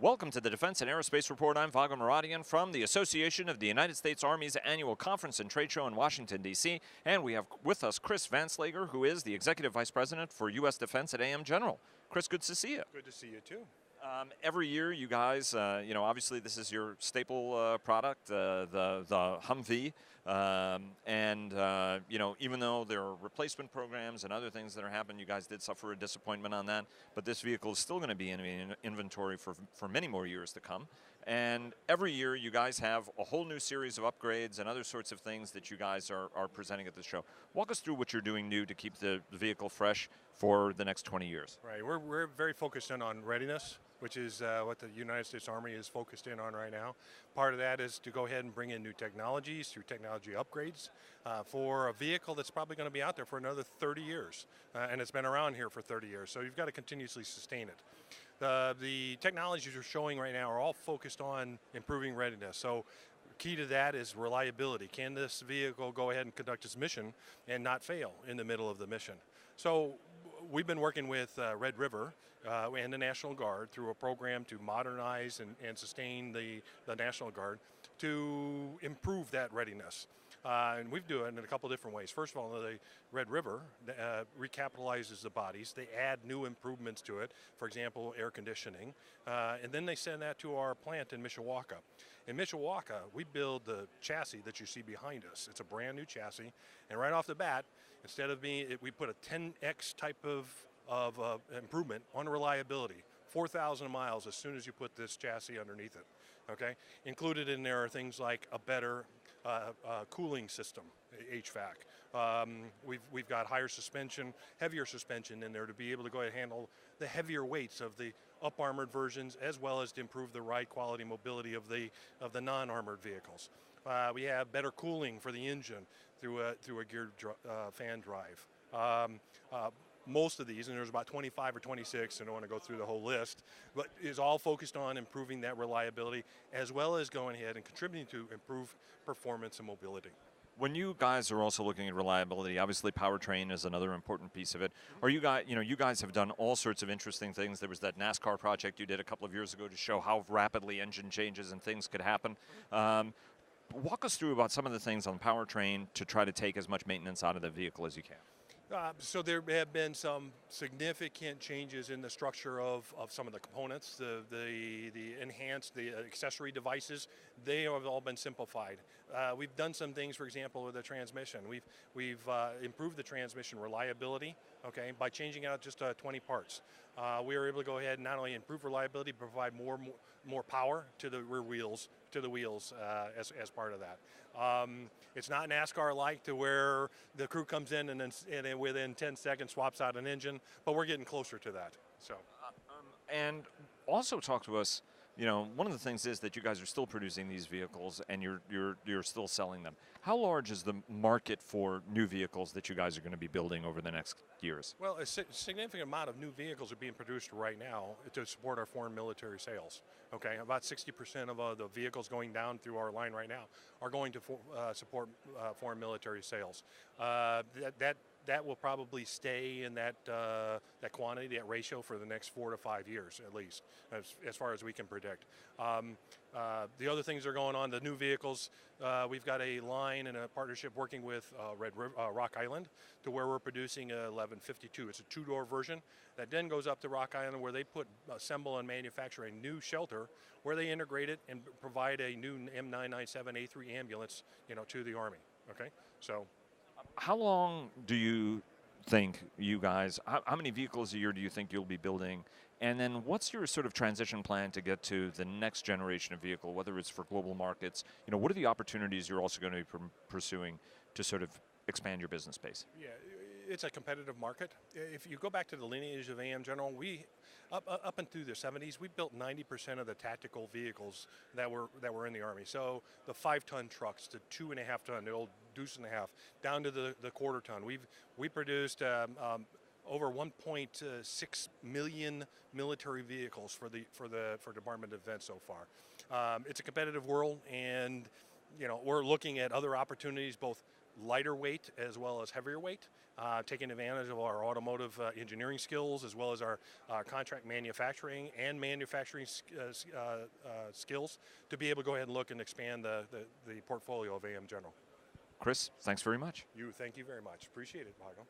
Welcome to the Defense and Aerospace Report. I'm Vago Muradian from the Association of the United States Army's annual conference and trade show in Washington, D.C. And we have with us Chris Vanslager, who is the Executive Vice President for U.S. Defense at AM General. Chris, good to see you. Good to see you, too. Every year, you guys, obviously this is your staple product, the Humvee. Even though there are replacement programs and other things that are happening, you guys did suffer a disappointment on that. But this vehicle is still going to be in inventory for many more years to come. And every year, you guys have a whole new series of upgrades and other sorts of things that you guys are presenting at the show. Walk us through what you're doing new to keep the vehicle fresh for the next 20 years. Right. We're very focused in on readiness, which is what the United States Army is focused in on right now. Part of that is to go ahead and bring in new technologies through technology upgrades for a vehicle that's probably going to be out there for another 30 years. And it's been around here for 30 years, so you've got to continuously sustain it. The technologies you're showing right now are all focused on improving readiness. So key to that is reliability. Can this vehicle go ahead and conduct its mission and not fail in the middle of the mission? So we've been working with Red River and the National Guard through a program to modernize and sustain the National Guard to improve that readiness. And we've done it in a couple different ways. First of all, the Red River recapitalizes the bodies. They add new improvements to it, for example, air conditioning. And then they send that to our plant in Mishawaka. In Mishawaka, we build the chassis that you see behind us. It's a brand new chassis. And right off the bat, instead of we put a 10x type of improvement on reliability, 4,000 miles as soon as you put this chassis underneath it. Okay, included in there are things like a better cooling system, HVAC. We've got higher suspension, heavier suspension in there to be able to go ahead and handle the heavier weights of the up-armored versions, as well as to improve the ride quality mobility of the non-armored vehicles. We have better cooling for the engine through a geared fan drive. Most of these, and there's about 25 or 26, I don't want to go through the whole list, but is all focused on improving that reliability as well as going ahead and contributing to improve performance and mobility. When you guys are also looking at reliability, obviously powertrain is another important piece of it. Are you guys, you guys have done all sorts of interesting things. There was that NASCAR project you did a couple of years ago to show how rapidly engine changes and things could happen. Walk us through about some of the things on powertrain to try to take as much maintenance out of the vehicle as you can. So there have been some significant changes in the structure of some of the components, the enhanced, the accessory devices. They have all been simplified. We've done some things, for example, with the transmission. We've improved the transmission reliability, okay, by changing out just 20 parts. We were able to go ahead and not only improve reliability, but provide more power to the rear wheels, as part of that. It's not NASCAR-like to where the crew comes in and then within 10 seconds swaps out an engine, but we're getting closer to that. So, and also talk to us. One of the things is that you guys are still producing these vehicles and you're still selling them. How large is the market for new vehicles that you guys are going to be building over the next years? Well, a significant amount of new vehicles are being produced right now to support our foreign military sales. Okay, about 60% of the vehicles going down through our line right now are going to support foreign military sales. That will probably stay in that quantity, that ratio, for the next 4 to 5 years at least, as far as we can predict. The other things that are going on, the new vehicles, we've got a line and a partnership working with Rock Island to where we're producing a 1152. It's a two-door version that then goes up to Rock Island where they assemble and manufacture a new shelter where they integrate it and provide a new M997A3 ambulance, to the Army. Okay, so. How long do you think you guys, how many vehicles a year do you think you'll be building? And then what's your sort of transition plan to get to the next generation of vehicle, whether it's for global markets? What are the opportunities you're also going to be pursuing to sort of expand your business base? Yeah, it's a competitive market. If you go back to the lineage of AM General, up and through the 70s, we built 90% of the tactical vehicles that were in the Army. So the 5-ton trucks, the 2.5-ton, the old Deuce and a Half, down to the quarter-ton. We produced over 1.6 million military vehicles for Department of Defense so far. It's a competitive world, and we're looking at other opportunities, both lighter weight as well as heavier weight, taking advantage of our automotive engineering skills as well as our contract manufacturing and manufacturing skills to be able to go ahead and look and expand the portfolio of AM General. Chris, thanks very much. Thank you very much. Appreciate it, Vago.